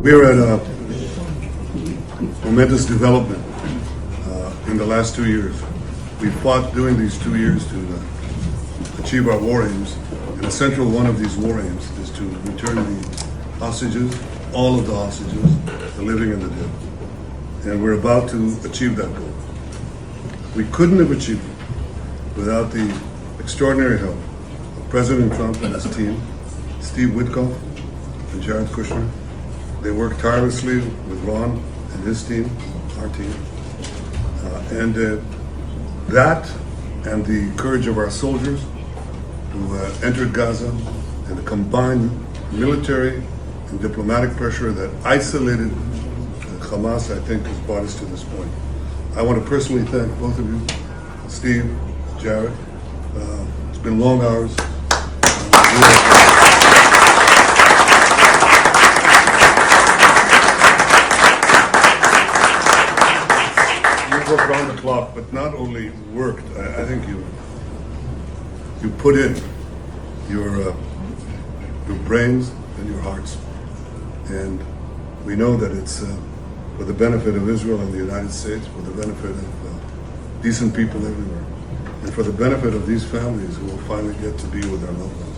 We're at a momentous development in the last 2 years. We fought during these 2 years to achieve our war aims, and a central one of these war aims is to return the hostages, all of the hostages, the living and the dead. And we're about to achieve that goal. We couldn't have achieved it without the extraordinary help of President Trump and his team, Steve Witkoff and Jared Kushner. They worked tirelessly with Ron and his team, our team. That and the courage of our soldiers who entered Gaza and the combined military and diplomatic pressure that isolated Hamas, I think, has brought us to this point. I want to personally thank both of you, Steve, Jared. It's been long hours. You worked around the clock, but not only worked. I think you put in your brains and your hearts, and we know that it's for the benefit of Israel and the United States, for the benefit of decent people everywhere, and for the benefit of these families who will finally get to be with their loved ones.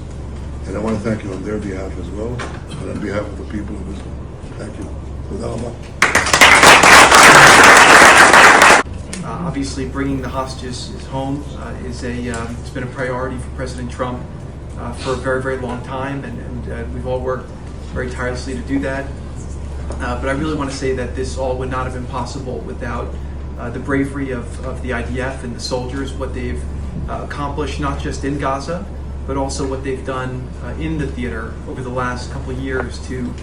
And I want to thank you on their behalf as well, and on behalf of the people of Israel. Thank you. Obviously, bringing the hostages home it's been a priority for President Trump for a very, very long time, and we've all worked very tirelessly to do that. But I really want to say that this all would not have been possible without the bravery of the IDF and the soldiers, what they've accomplished not just in Gaza, but also what they've done in the theater over the last couple of years to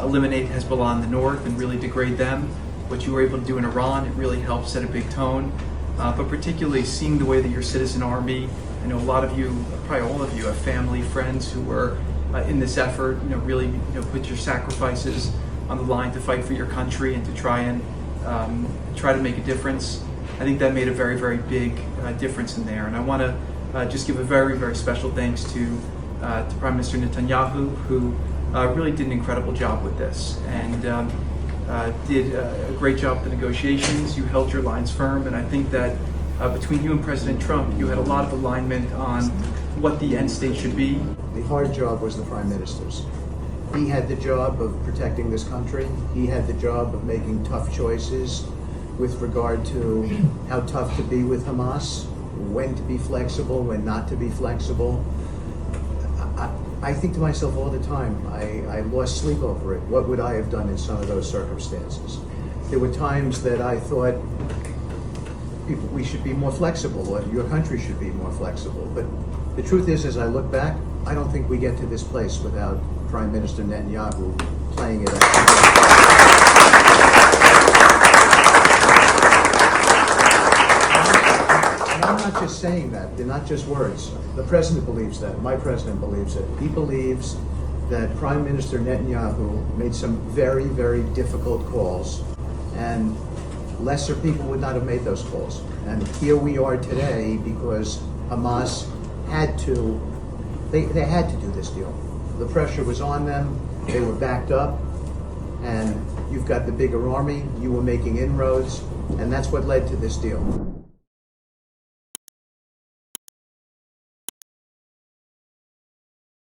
eliminate Hezbollah in the north and really degrade them. What you were able to do in Iran, it really helped set a big tone. But particularly seeing the way that your citizen army, I know a lot of you, probably all of you, have family, friends who were in this effort, really put your sacrifices on the line to fight for your country and to try to make a difference. I think that made a very, very big difference in there. And I want to just give a very, very special thanks to Prime Minister Netanyahu, who really did an incredible job with this and did a great job with the negotiations. You held your lines firm, and I think that between you and President Trump, you had a lot of alignment on what the end state should be. The hard job was the Prime Minister's. He had the job of protecting this country. He had the job of making tough choices with regard to how tough to be with Hamas, when to be flexible, when not to be flexible. I think to myself all the time, I lost sleep over it. What would I have done in some of those circumstances? There were times that I thought we should be more flexible, or your country should be more flexible. But the truth is, as I look back, I don't think we get to this place without Prime Minister Netanyahu playing it out. And I'm not just saying that. They're not just words. The president believes that. My president believes it. He believes that Prime Minister Netanyahu made some very, very difficult calls, and lesser people would not have made those calls. And here we are today because Hamas had to, they had to do this deal. The pressure was on them, they were backed up, and you've got the bigger army, you were making inroads, and that's what led to this deal.